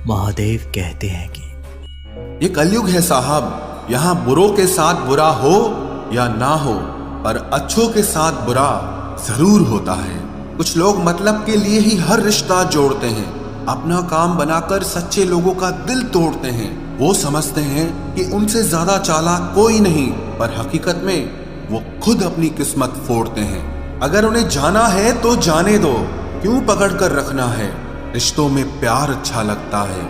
महादेव कहते हैं कि ये कलयुग है साहब, यहाँ बुरों के साथ बुरा हो या ना हो, पर अच्छों के साथ बुरा जरूर होता है। कुछ लोग मतलब के लिए ही हर रिश्ता जोड़ते हैं, अपना काम बनाकर सच्चे लोगों का दिल तोड़ते हैं। वो समझते हैं कि उनसे ज्यादा चालाक कोई नहीं, पर हकीकत में वो खुद अपनी किस्मत फोड़ते हैं। अगर उन्हें जाना है तो जाने दो, क्यों पकड़ कर रखना है। रिश्तों में प्यार अच्छा लगता है,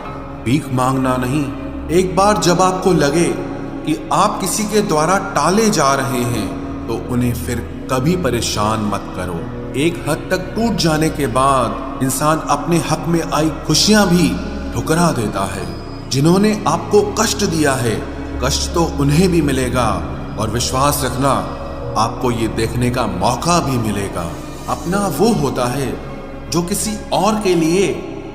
भीख मांगना नहीं। एक बार जब आपको लगे कि आप किसी के द्वारा टाले जा रहे हैं तो उन्हें फिर कभी परेशान मत करो। एक हद तक टूट जाने के बाद इंसान अपने हक में आई खुशियां भी ठुकरा देता है। जिन्होंने आपको कष्ट दिया है, कष्ट तो उन्हें भी मिलेगा, और विश्वास रखना आपको ये देखने का मौका भी मिलेगा। अपना वो होता है जो किसी और के लिए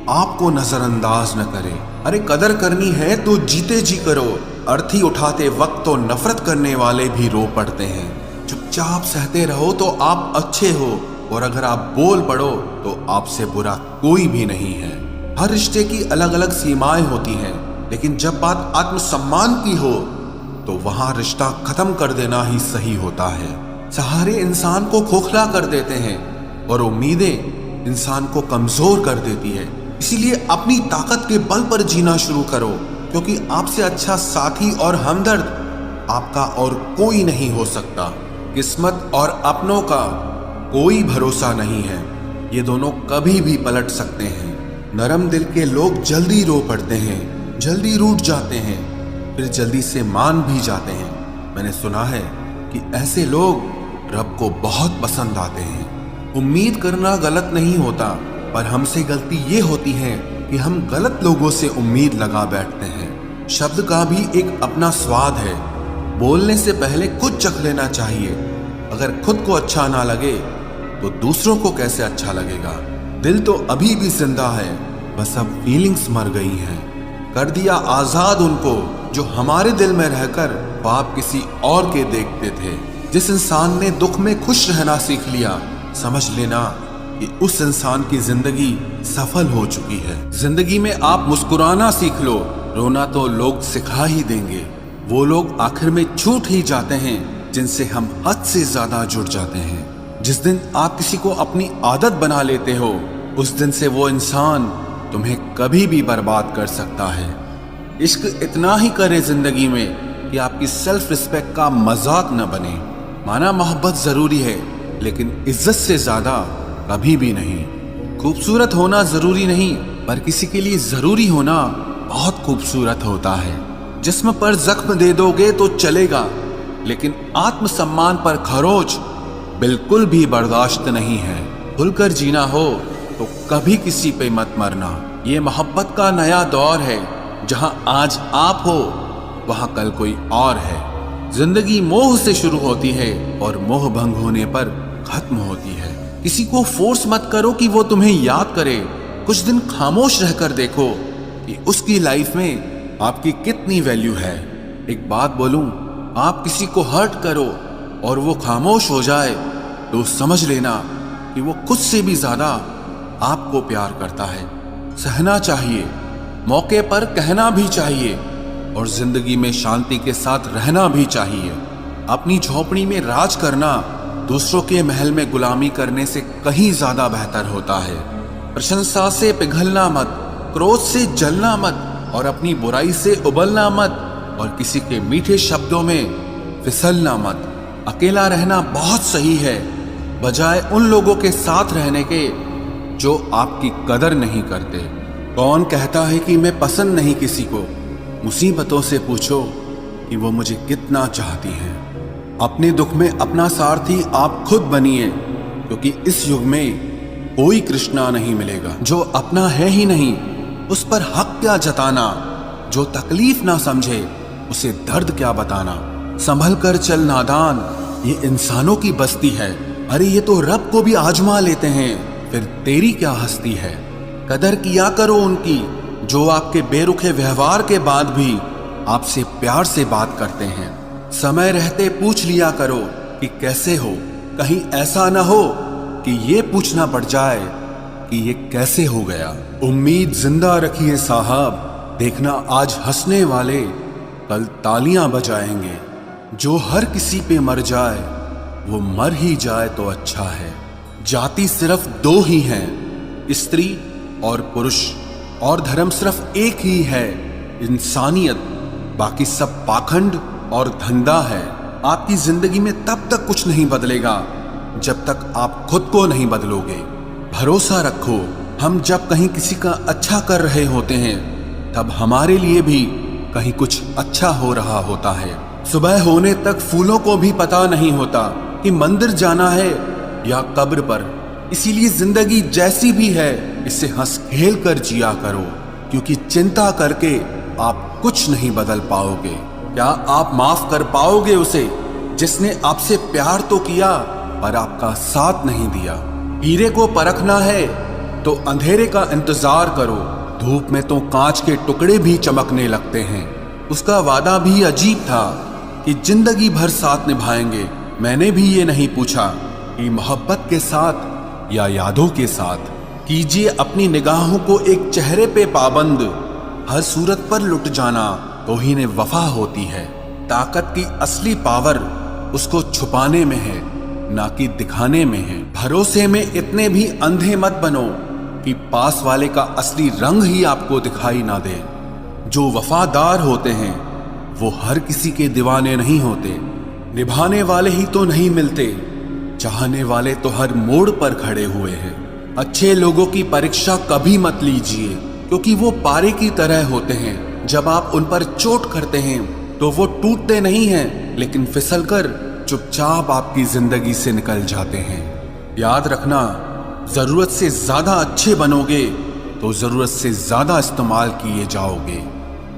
आपको नजरअंदाज न करे। अरे कदर करनी है तो जीते जी करो। अर्थी उठाते वक्त तो नफरत करने वाले भी रो पड़ते हैं। चुपचाप सहते रहो तो आप अच्छे हो, और अगर आप बोल पड़ो तो आपसे बुरा कोई भी नहीं है। हर रिश्ते की अलग अलग सीमाएं होती हैं, लेकिन जब बात आत्मसम्मान की हो तो वहां रिश्ता खत्म कर देना ही सही होता है। सहारे इंसान को खोखला कर देते हैं और उम्मीदें इंसान को कमजोर कर देती है। इसीलिए अपनी ताकत के बल पर जीना शुरू करो, क्योंकि आपसे अच्छा साथी और हमदर्द आपका और कोई नहीं हो सकता। किस्मत और अपनों का कोई भरोसा नहीं है, ये दोनों कभी भी पलट सकते हैं। नरम दिल के लोग जल्दी रो पड़ते हैं, जल्दी रूठ जाते हैं, फिर जल्दी से मान भी जाते हैं। मैंने सुना है कि ऐसे लोग रब को बहुत पसंद आते हैं। उम्मीद करना गलत नहीं होता, पर हमसे गलती ये होती है कि हम गलत लोगों से उम्मीद लगा बैठते हैं। शब्द का भी एक अपना स्वाद है, बोलने से पहले खुद चख लेना चाहिए। अगर खुद को अच्छा ना लगे तो दूसरों को कैसे अच्छा लगेगा। दिल तो अभी भी जिंदा है, बस अब फीलिंग्स मर गई हैं। कर दिया आजाद उनको जो हमारे दिल में रहकर ख्वाब किसी और के देखते थे। जिस इंसान ने दुख में खुश रहना सीख लिया, समझ लेना कि उस इंसान की जिंदगी सफल हो चुकी है। जिंदगी में आप मुस्कुराना सीख लो, रोना तो लोग सिखा ही देंगे। वो लोग आखिर में छूट ही जाते हैं जिनसे हम हद से ज्यादा जुड़ जाते हैं। जिस दिन आप किसी को अपनी आदत बना लेते हो, उस दिन से वो इंसान तुम्हें कभी भी बर्बाद कर सकता है। इश्क इतना ही करे जिंदगी में कि आपकी सेल्फ रिस्पेक्ट का मजाक न बने। माना मोहब्बत जरूरी है, लेकिन इज्जत से ज्यादा कभी भी नहीं। खूबसूरत होना जरूरी नहीं, पर किसी के लिए जरूरी होना बहुत खूबसूरत होता है। जिस्म पर जख्म दे दोगे तो चलेगा, लेकिन आत्मसम्मान पर खरोच बिल्कुल भी बर्दाश्त नहीं है। खुलकर जीना हो तो कभी किसी पे मत मरना। ये मोहब्बत का नया दौर है, जहां आज आप हो वहां कल कोई और है। जिंदगी मोह से शुरू होती है और मोह भंग होने पर खत्म होती है। किसी को फोर्स मत करो कि वो तुम्हें याद करे। कुछ दिन खामोश रहकर देखो कि उसकी लाइफ में आपकी कितनी वैल्यू है। एक बात बोलूं, आप किसी को हर्ट करो और वो खामोश हो जाए तो समझ लेना कि वो खुद से भी ज्यादा आपको प्यार करता है। सहना चाहिए, मौके पर कहना भी चाहिए, और जिंदगी में शांति के साथ रहना भी चाहिए। अपनी झोपड़ी में राज करना दूसरों के महल में गुलामी करने से कहीं ज्यादा बेहतर होता है। प्रशंसा से पिघलना मत, क्रोध से जलना मत, और अपनी बुराई से उबलना मत, और किसी के मीठे शब्दों में फिसलना मत। अकेला रहना बहुत सही है, बजाय उन लोगों के साथ रहने के जो आपकी कदर नहीं करते। कौन कहता है कि मैं पसंद नहीं किसी को? मुसीबतों से पूछो कि वो मुझे कितना चाहती हैं। अपने दुख में अपना सारथी आप खुद बनिए, क्योंकि इस युग में कोई कृष्णा नहीं मिलेगा। जो अपना है ही नहीं, उस पर हक क्या जताना। जो तकलीफ ना समझे, उसे दर्द क्या बताना। संभल कर चल नादान, ये इंसानों की बस्ती है। अरे ये तो रब को भी आजमा लेते हैं, फिर तेरी क्या हस्ती है। कदर किया करो उनकी जो आपके बेरुखे व्यवहार के बाद भी आपसे प्यार से बात करते हैं। समय रहते पूछ लिया करो कि कैसे हो। कहीं ऐसा ना हो कि ये पूछना पड़ जाए कि ये कैसे हो गया। उम्मीद जिंदा रखिए साहब, देखना आज हंसने वाले कल तालियां बजाएंगे। जो हर किसी पे मर जाए वो मर ही जाए तो अच्छा है। जाति सिर्फ दो ही हैं, स्त्री और पुरुष, और धर्म सिर्फ एक ही है, इंसानियत। बाकी सब पाखंड और धंधा है। आपकी जिंदगी में तब तक कुछ नहीं बदलेगा जब तक आप खुद को नहीं बदलोगे। भरोसा रखो, हम जब कहीं किसी का अच्छा कर रहे होते हैं तब हमारे लिए भी कहीं कुछ अच्छा हो रहा होता है। सुबह होने तक फूलों को भी पता नहीं होता कि मंदिर जाना है या कब्र पर। इसीलिए जिंदगी जैसी भी है इसे हंस खेल कर जिया करो, क्योंकि चिंता करके आप कुछ नहीं बदल पाओगे। क्या आप माफ कर पाओगे उसे जिसने आपसे प्यार तो किया पर आपका साथ नहीं दिया? हीरे को परखना है तो अंधेरे का इंतजार करो। धूप में तो कांच के टुकड़े भी चमकने लगते हैं। उसका वादा भी अजीब था कि जिंदगी भर साथ निभाएंगे। मैंने भी ये नहीं पूछा कि मोहब्बत के साथ या यादों के साथ। कीजिए अपनी निगाहों को एक चेहरे पे पाबंद, हर सूरत पर लुट जाना तौहीन वफा होती है। ताकत की असली पावर उसको छुपाने में है, ना कि दिखाने में है। भरोसे में इतने भी अंधे मत बनो कि पास वाले का असली रंग ही आपको दिखाई ना दे। जो वफादार होते हैं वो हर किसी के दीवाने नहीं होते। निभाने वाले ही तो नहीं मिलते, चाहने वाले तो हर मोड़ पर खड़े हुए हैं। अच्छे लोगों की परीक्षा कभी मत लीजिए, क्योंकि वो पारे की तरह होते हैं। जब आप उन पर चोट करते हैं तो वो टूटते नहीं हैं, लेकिन फिसलकर चुपचाप आपकी जिंदगी से निकल जाते हैं। याद रखना, जरूरत से ज्यादा अच्छे बनोगे तो जरूरत से ज्यादा इस्तेमाल किए जाओगे।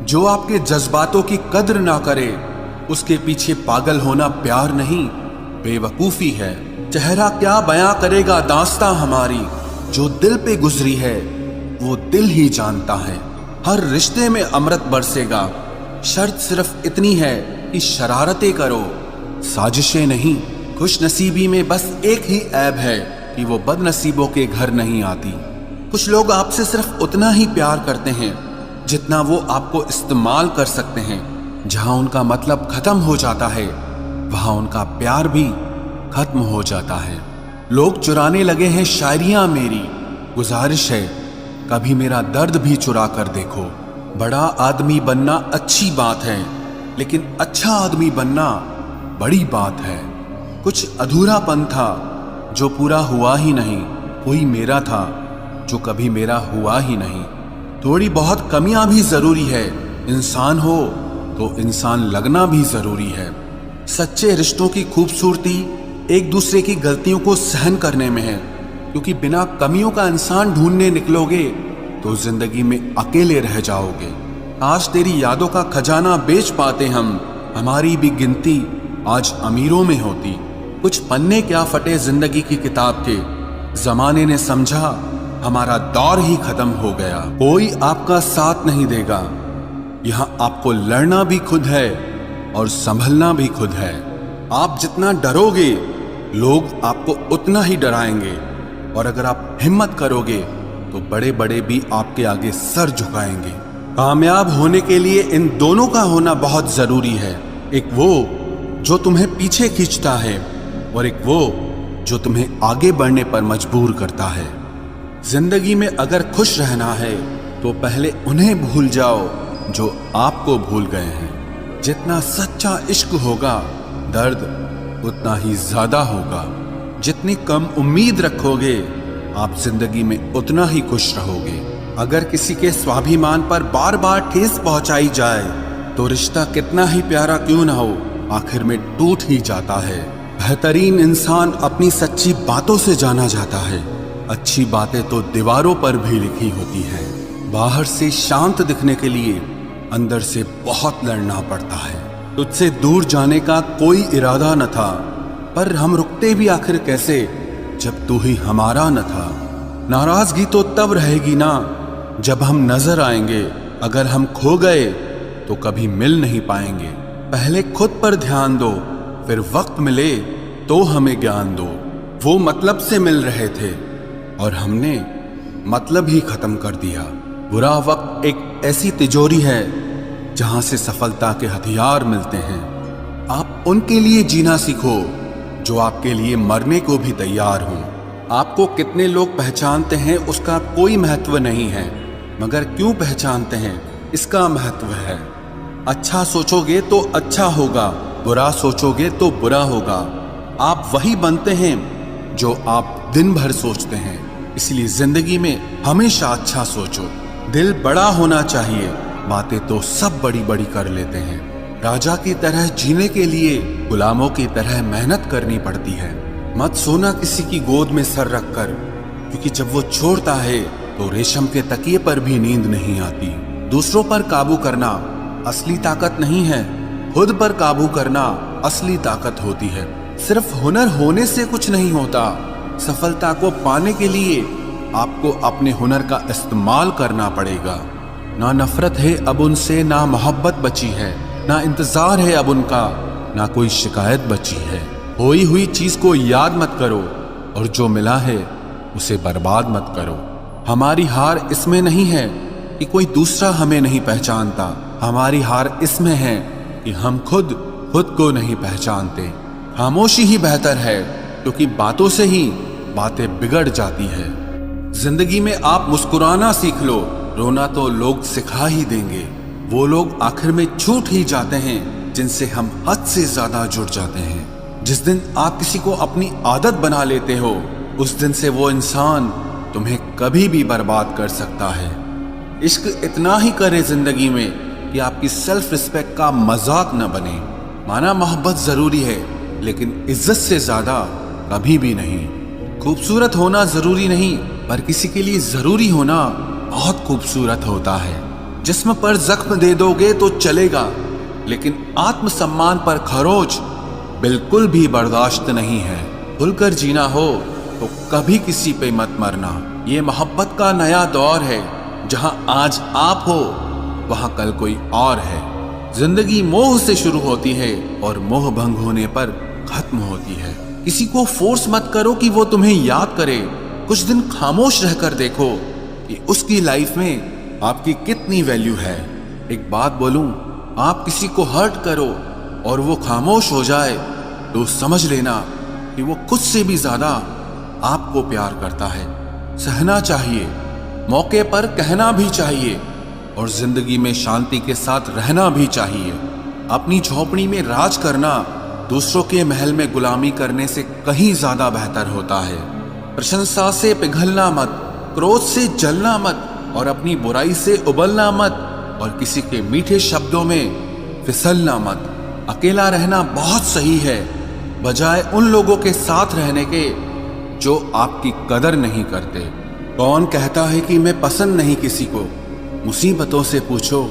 जो आपके जज्बातों की कद्र ना करे उसके पीछे पागल होना प्यार नहीं, बेवकूफी है। चेहरा क्या बयां करेगा दास्तां हमारी, जो दिल पे गुजरी है वो दिल ही जानता है। हर रिश्ते में अमृत बरसेगा, शर्त सिर्फ इतनी है कि शरारतें करो, साजिशें नहीं। खुश नसीबी में बस एक ही ऐब है कि वो बदनसीबों के घर नहीं आती। कुछ लोग आपसे सिर्फ उतना ही प्यार करते हैं जितना वो आपको इस्तेमाल कर सकते हैं। जहां उनका मतलब खत्म हो जाता है वहां उनका प्यार भी खत्म हो जाता है। लोग चुराने लगे हैं शायरियां मेरी, गुजारिश है कभी मेरा दर्द भी चुरा कर देखो। बड़ा आदमी बनना अच्छी बात है, लेकिन अच्छा आदमी बनना बड़ी बात है। कुछ अधूरापन था जो पूरा हुआ ही नहीं, कोई मेरा था जो कभी मेरा हुआ ही नहीं। थोड़ी बहुत कमियां भी जरूरी है, इंसान हो तो इंसान लगना भी जरूरी है। सच्चे रिश्तों की खूबसूरती एक दूसरे की गलतियों को सहन करने में है, क्योंकि बिना कमियों का इंसान ढूंढने निकलोगे तो जिंदगी में अकेले रह जाओगे। आज तेरी यादों का खजाना बेच पाते हम, हमारी भी गिनती आज अमीरों में होती। कुछ पन्ने क्या फटे जिंदगी की किताब के, जमाने ने समझा हमारा दौर ही खत्म हो गया। कोई आपका साथ नहीं देगा, यहाँ आपको लड़ना भी खुद है और संभलना भी खुद है। आप जितना डरोगे लोग आपको उतना ही डराएंगे, और अगर आप हिम्मत करोगे तो बड़े बड़े भी आपके आगे सर झुकाएंगे। कामयाब होने के लिए इन दोनों का होना बहुत जरूरी है। एक वो जो तुम्हें पीछे खींचता है और एक वो जो तुम्हें आगे बढ़ने पर मजबूर करता है। जिंदगी में अगर खुश रहना है तो पहले उन्हें भूल जाओ जो आपको भूल गए हैं। जितना सच्चा इश्क होगा दर्द उतना ही ज्यादा होगा। जितनी कम उम्मीद रखोगे आप जिंदगी में उतना ही खुश रहोगे। अगर किसी के स्वाभिमान पर बार बार ठेस पहुंचाई जाए तो रिश्ता कितना ही प्यारा क्यों ना हो आखिर में टूट ही जाता है। बेहतरीन इंसान अपनी सच्ची बातों से जाना जाता है। अच्छी बातें तो दीवारों पर भी लिखी होती हैं। बाहर से शांत दिखने के लिए अंदर से बहुत लड़ना पड़ता है। तुझसे दूर जाने का कोई इरादा न था, पर हम रुकते भी आखिर कैसे जब तू ही हमारा न था। नाराजगी तो तब रहेगी ना जब हम नजर आएंगे, अगर हम खो गए तो कभी मिल नहीं पाएंगे। पहले खुद पर ध्यान दो, फिर वक्त मिले तो हमें ज्ञान दो। वो मतलब से मिल रहे थे और हमने मतलब ही खत्म कर दिया। बुरा वक्त एक ऐसी तिजोरी है जहां से सफलता के हथियार मिलते हैं। आप उनके लिए जीना सीखो जो आपके लिए मरने को भी तैयार हों। आपको कितने लोग पहचानते हैं उसका कोई महत्व नहीं है, मगर क्यों पहचानते हैं इसका महत्व है। अच्छा सोचोगे तो अच्छा होगा, बुरा सोचोगे तो बुरा होगा। आप वही बनते हैं जो आप दिन भर सोचते हैं। इसलिए जिंदगी में हमेशा अच्छा सोचो। दिल बड़ा होना चाहिए, बातें तो सब बड़ी बड़ी कर लेते हैं। राजा की तरह जीने के लिए गुलामों की तरह मेहनत करनी पड़ती है। मत सोना किसी की गोद में सर रखकर, क्योंकि जब वो छोड़ता है तो रेशम के तकिए पर भी नींद नहीं आती। दूसरों पर काबू करना असली ताकत नहीं है, खुद पर काबू करना असली ताकत होती है। सिर्फ हुनर होने से कुछ नहीं होता। सफलता को पाने के लिए आपको अपने हुनर का इस्तेमाल करना पड़ेगा। ना नफरत है अब उनसे, ना मोहब्बत बची है, ना इंतजार है अब उनका, ना कोई शिकायत बची है। खोई हुई चीज को याद मत करो और जो मिला है उसे बर्बाद मत करो। हमारी हार इसमें नहीं है कि कोई दूसरा हमें नहीं पहचानता, हमारी हार इसमें है कि हम खुद को नहीं पहचानते। खामोशी ही बेहतर है, क्योंकि बातों से ही बातें बिगड़ जाती है। जिंदगी में आप मुस्कुराना सीख लो, रोना तो लोग सिखा ही देंगे। वो लोग आखिर में छूट ही जाते हैं जिनसे हम हद से ज्यादा जुड़ जाते हैं। जिस दिन आप किसी को अपनी आदत बना लेते हो, उस दिन से वो इंसान तुम्हें कभी भी बर्बाद कर सकता है। इश्क इतना ही करे जिंदगी में कि आपकी सेल्फ रिस्पेक्ट का मजाक न बने। माना मोहब्बत जरूरी है, लेकिन इज्जत से ज्यादा कभी भी नहीं। खूबसूरत होना जरूरी नहीं, पर किसी के लिए जरूरी होना बहुत खूबसूरत होता है। जिस्म पर जख्म दे दोगे तो चलेगा, लेकिन आत्मसम्मान पर खरोच बिल्कुल भी बर्दाश्त नहीं है। खुलकर जीना हो तो कभी किसी पे मत मरना। ये मोहब्बत का नया दौर है, जहां आज आप हो वहां कल कोई और है। जिंदगी मोह से शुरू होती है और मोह भंग होने पर खत्म होती है। किसी को फोर्स मत करो कि वो तुम्हें याद करे। कुछ दिन खामोश रहकर देखो कि उसकी लाइफ में आपकी कितनी वैल्यू है। एक बात बोलूं, आप किसी को हर्ट करो और वो खामोश हो जाए तो समझ लेना कि वो खुद से भी ज्यादा आपको प्यार करता है। सहना चाहिए, मौके पर कहना भी चाहिए, और जिंदगी में शांति के साथ रहना भी चाहिए। अपनी झोपड़ी में राज करना दूसरों के महल में गुलामी करने से कहीं ज्यादा बेहतर होता है। प्रशंसा से पिघलना मत, क्रोध से जलना मत, और अपनी बुराई से उबलना मत, और किसी के मीठे शब्दों में फिसलना मत। अकेला रहना बहुत सही है, बजाय उन लोगों के साथ रहने के जो आपकी कदर नहीं करते। कौन कहता है कि मैं पसंद नहीं किसी को? मुसीबतों से पूछो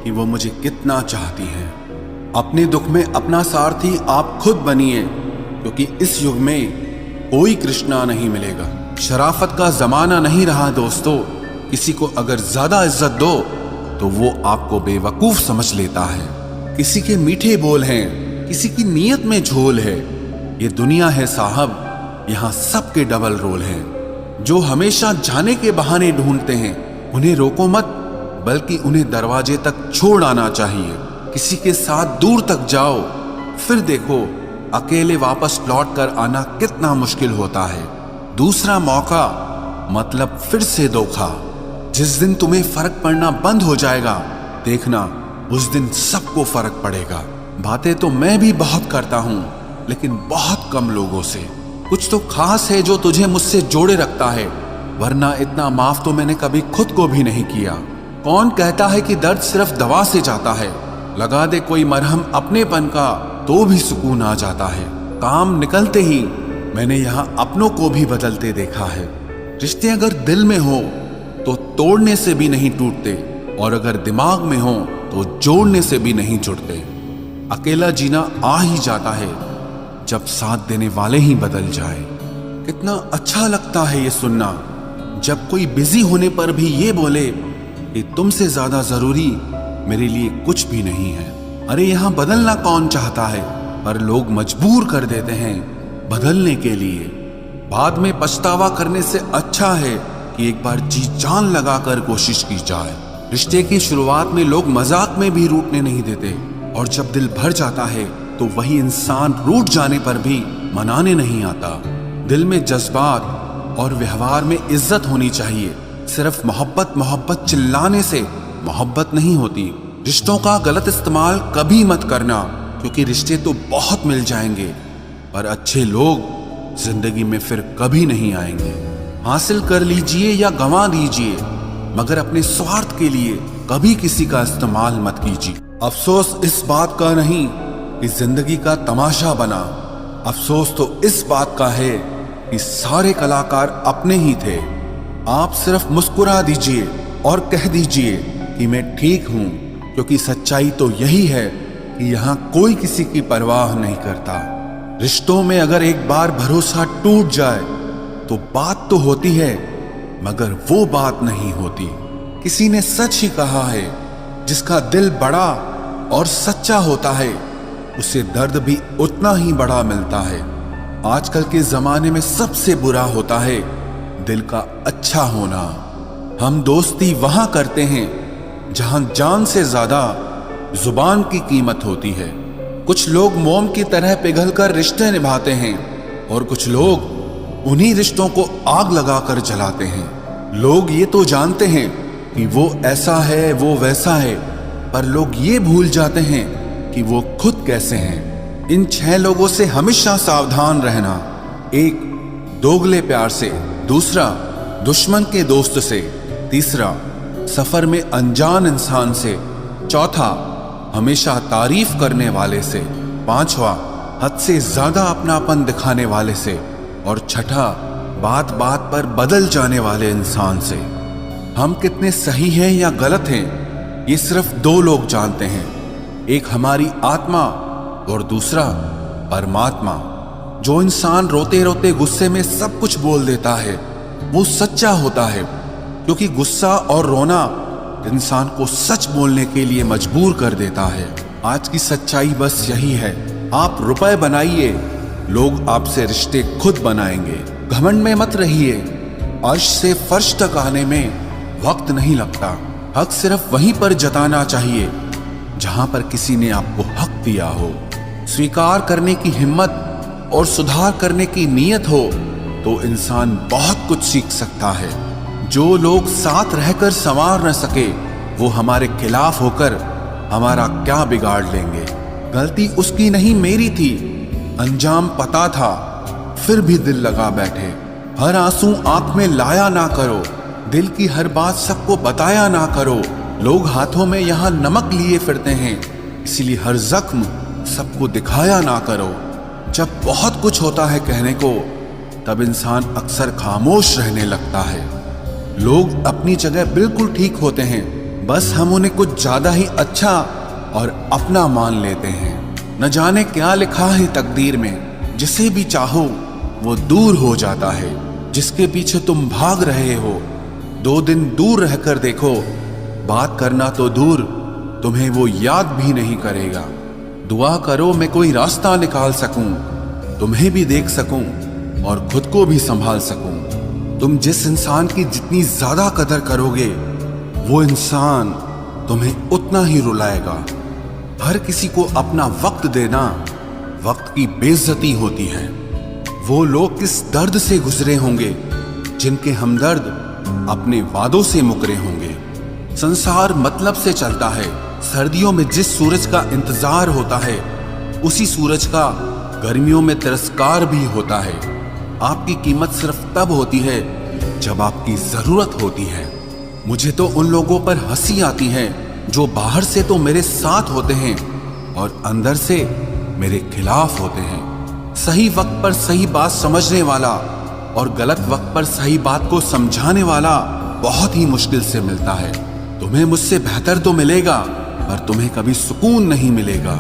कि वो मुझे कितना चाहती हैं। अपने दुख में अपना सारथी आप खुद बनिए, क्योंकि इस युग में कोई कृष्णा नहीं मिलेगा। शराफत का जमाना नहीं रहा दोस्तों। किसी को अगर ज्यादा इज्जत दो तो वो आपको बेवकूफ समझ लेता है। किसी के मीठे बोल हैं, किसी की नीयत में झोल है। ये दुनिया है साहब, यहाँ सबके डबल रोल हैं। जो हमेशा जाने के बहाने ढूंढते हैं, उन्हें रोको मत, बल्कि उन्हें दरवाजे तक छोड़ आना चाहिए। किसी के साथ दूर तक जाओ, फिर देखो अकेले वापस लौट कर आना कितना मुश्किल होता है। दूसरा मौका मतलब फिर से धोखा। जिस दिन तुम्हें फर्क पड़ना बंद हो जाएगा, देखना उस दिन सबको फर्क पड़ेगा। बातें तो मैं भी बहुत करता हूं, लेकिन बहुत कम लोगों से। कुछ तो खास है जो तुझे मुझसे जोड़े रखता है, वरना इतना माफ तो मैंने कभी खुद को भी नहीं किया। कौन कहता है कि दर्द सिर्फ दवा से जाता है? लगा दे कोई मरहम अपनेपन का तो भी सुकून आ जाता है। काम निकलते ही मैंने यहाँ अपनों को भी बदलते देखा है। रिश्ते अगर दिल में हो तो तोड़ने से भी नहीं टूटते, और अगर दिमाग में हो तो जोड़ने से भी नहीं जुड़ते। अकेला जीना आ ही जाता है जब साथ देने वाले ही बदल जाए। कितना अच्छा लगता है ये सुनना, जब कोई बिजी होने पर भी ये बोले कि तुमसे ज्यादा जरूरी मेरे लिए कुछ भी नहीं है। अरे यहाँ बदलना कौन चाहता है, पर लोग मजबूर कर देते हैं बदलने के लिए। बाद में पछतावा करने से अच्छा है कि एक बार जी जान लगाकर कोशिश की जाए। रिश्ते की शुरुआत में लोग मजाक में भी रूठने नहीं देते, और जब दिल भर जाता है तो वही इंसान रूठ जाने पर भी मनाने नहीं आता। दिल में जज्बात और व्यवहार में इज्जत होनी चाहिए। सिर्फ मोहब्बत मोहब्बत चिल्लाने से मोहब्बत नहीं होती। रिश्तों का गलत इस्तेमाल कभी मत करना, क्योंकि रिश्ते तो बहुत मिल जाएंगे पर अच्छे लोग जिंदगी में फिर कभी नहीं आएंगे। हासिल कर लीजिए या गंवा दीजिए, मगर अपने स्वार्थ के लिए कभी किसी का इस्तेमाल मत कीजिए। अफसोस इस बात का नहीं कि जिंदगी का तमाशा बना, अफसोस तो इस बात का है कि सारे कलाकार अपने ही थे। आप सिर्फ मुस्कुरा दीजिए और कह दीजिए कि मैं ठीक हूं, क्योंकि सच्चाई तो यही है कि यहाँ कोई किसी की परवाह नहीं करता। रिश्तों में अगर एक बार भरोसा टूट जाए तो बात तो होती है, मगर वो बात नहीं होती। किसी ने सच ही कहा है, जिसका दिल बड़ा और सच्चा होता है उसे दर्द भी उतना ही बड़ा मिलता है। आजकल के जमाने में सबसे बुरा होता है दिल का अच्छा होना। हम दोस्ती वहां करते हैं जहां जान से ज्यादा जुबान की कीमत होती है। कुछ लोग मोम की तरह पिघलकर रिश्ते निभाते हैं, और कुछ लोग उन्हीं रिश्तों को आग लगाकर जलाते हैं। लोग ये तो जानते हैं कि वो ऐसा है वो वैसा है, पर लोग ये भूल जाते हैं कि वो खुद कैसे हैं। इन 6 लोगों से हमेशा सावधान रहना। 1 दोगले प्यार से, दूसरा दुश्मन के दोस्त से, तीसरा सफर में अनजान इंसान से, चौथा हमेशा तारीफ करने वाले से, पांचवा हद से ज्यादा अपनापन दिखाने वाले से, और छठा बात बात पर बदल जाने वाले इंसान से। हम कितने सही हैं या गलत हैं ये सिर्फ 2 लोग जानते हैं, एक हमारी आत्मा और दूसरा परमात्मा। जो इंसान रोते रोते गुस्से में सब कुछ बोल देता है वो सच्चा होता है, क्योंकि गुस्सा और रोना इंसान को सच बोलने के लिए मजबूर कर देता है। आज की सच्चाई बस यही है, आप रुपए बनाइए, लोग आपसे रिश्ते खुद बनाएंगे। घमंड में मत रहिए, अर्श से फर्श तक आने में वक्त नहीं लगता। हक सिर्फ वहीं पर जताना चाहिए जहां पर किसी ने आपको हक दिया हो। स्वीकार करने की हिम्मत और सुधार करने की नीयत हो तो इंसान बहुत कुछ सीख सकता है। जो लोग साथ रहकर संवार न सके वो हमारे खिलाफ होकर हमारा क्या बिगाड़ लेंगे। गलती उसकी नहीं मेरी थी, अंजाम पता था फिर भी दिल लगा बैठे। हर आंसू आंख में लाया ना करो, दिल की हर बात सबको बताया ना करो। लोग हाथों में यहाँ नमक लिए फिरते हैं, इसीलिए हर जख्म सबको दिखाया ना करो। जब बहुत कुछ होता है कहने को, तब इंसान अक्सर खामोश रहने लगता है। लोग अपनी जगह बिल्कुल ठीक होते हैं, बस हम उन्हें कुछ ज्यादा ही अच्छा और अपना मान लेते हैं। न जाने क्या लिखा है तकदीर में, जिसे भी चाहो वो दूर हो जाता है। जिसके पीछे तुम भाग रहे हो 2 दिन दूर रहकर देखो, बात करना तो दूर तुम्हें वो याद भी नहीं करेगा। दुआ करो मैं कोई रास्ता निकाल सकूं, तुम्हें भी देख सकूं और खुद को भी संभाल सकूं। तुम जिस इंसान की जितनी ज्यादा कदर करोगे वो इंसान तुम्हें उतना ही रुलाएगा। हर किसी को अपना वक्त देना वक्त की बेइज्जती होती है। वो लोग किस दर्द से गुजरे होंगे जिनके हमदर्द अपने वादों से मुकरे होंगे। संसार मतलब से चलता है। सर्दियों में जिस सूरज का इंतजार होता है उसी सूरज का गर्मियों में तिरस्कार भी होता है। आपकी कीमत सिर्फ तब होती है जब आपकी जरूरत होती है। मुझे तो उन लोगों पर हंसी आती है जो बाहर से तो मेरे साथ होते हैं और अंदर से मेरे खिलाफ होते हैं। सही वक्त पर सही बात समझने वाला और गलत वक्त पर सही बात को समझाने वाला बहुत ही मुश्किल से मिलता है। तुम्हें मुझसे बेहतर तो मिलेगा, पर तुम्हें कभी सुकून नहीं मिलेगा।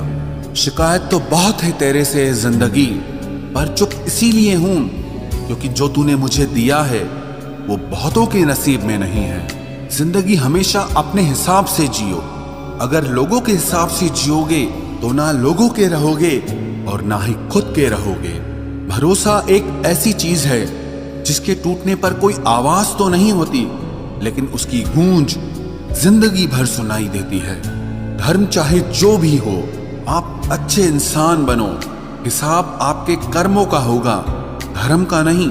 शिकायत तो बहुत है तेरे से जिंदगी, पर चुप इसीलिए हूं क्योंकि जो तूने मुझे दिया है वो बहुतों के नसीब में नहीं है। जिंदगी हमेशा अपने हिसाब से जियो। अगर लोगों के हिसाब से जियोगे तो ना लोगों के रहोगे और ना ही खुद के रहोगे। भरोसा एक ऐसी चीज है जिसके टूटने पर कोई आवाज तो नहीं होती, लेकिन उसकी गूंज जिंदगी भर सुनाई देती है। धर्म चाहे जो भी हो, आप अच्छे इंसान बनो, हिसाब आपके कर्मों का होगा, धर्म का नहीं।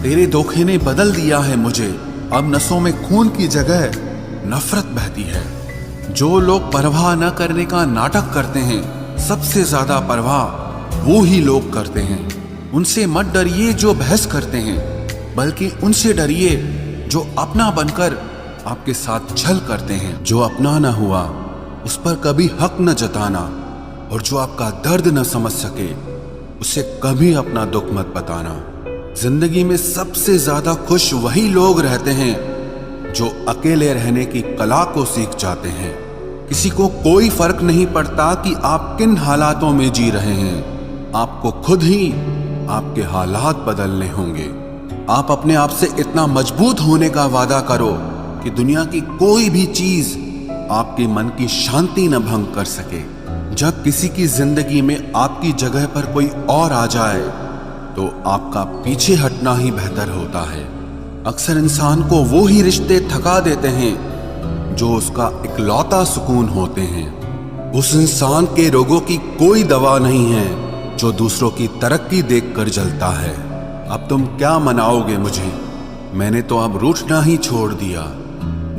तेरे धोखे ने बदल दिया है मुझे, अब नसों में खून की जगह नफरत बहती है। जो लोग परवाह न करने का नाटक करते हैं, सबसे ज्यादा परवाह वो ही लोग करते हैं। उनसे मत डरिए जो बहस करते हैं, बल्कि उनसे डरिए जो अपना बनकर आपके साथ छल करते हैं। जो अपना न हुआ उस पर कभी हक न जताना, और जो आपका दर्द न समझ सके उसे कभी अपना दुख मत बताना। जिंदगी में सबसे ज्यादा खुश वही लोग रहते हैं जो अकेले रहने की कला को सीख जाते हैं। किसी को कोई फर्क नहीं पड़ता कि आप किन हालातों में जी रहे हैं, आपको खुद ही आपके हालात बदलने होंगे। आप अपने आप से इतना मजबूत होने का वादा करो कि दुनिया की कोई भी चीज आपके मन की शांति न भंग कर सके। जब किसी की जिंदगी में आपकी जगह पर कोई और आ जाए तो आपका पीछे हटना ही बेहतर होता है। अक्सर इंसान को वो ही रिश्ते थका देते हैं जो उसका इकलौता सुकून होते हैं। उस इंसान के रोगों की कोई दवा नहीं है जो दूसरों की तरक्की देखकर जलता है। अब तुम क्या मनाओगे मुझे? मैंने तो अब रूठना ही छोड़ दिया।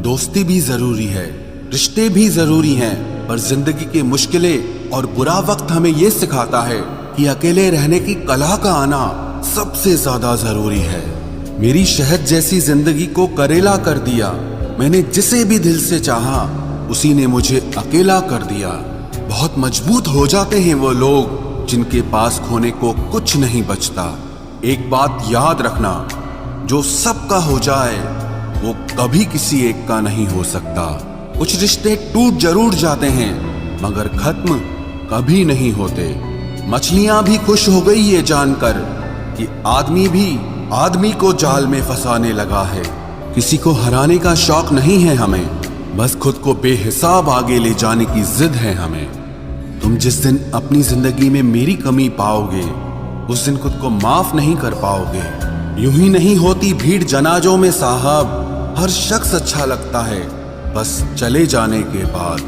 दोस्ती भी जरूरी है, रिश्ते भी जरूरी हैं, पर जिंदगी के मुश्किलें और बुरा वक्त हमें ये सिखाता है कि अकेले रहने की कला का आना सबसे ज्यादा जरूरी है। मेरी शहद जैसी जिंदगी को करेला कर दिया। मैंने जिसे भी दिल से चाहा उसी ने मुझे अकेला कर दिया। बहुत मजबूत हो जाते हैं वो लोग जिनके पास खोने को कुछ नहीं बचता। एक बात याद रखना, जो सबका हो जाए वो कभी किसी एक का नहीं हो सकता। कुछ रिश्ते टूट जरूर जाते हैं मगर खत्म कभी नहीं होते। मछलियां भी खुश हो गई ये जानकर कि आदमी भी आदमी को जाल में फंसाने लगा है। किसी को हराने का शौक नहीं है हमें, बस खुद को बेहिसाब आगे ले जाने की जिद है हमें। तुम जिस दिन अपनी जिंदगी में मेरी कमी पाओगे उस दिन खुद को माफ नहीं कर पाओगे। यूं ही नहीं होती भीड़ जनाजों में साहब, हर शख्स अच्छा लगता है बस चले जाने के बाद।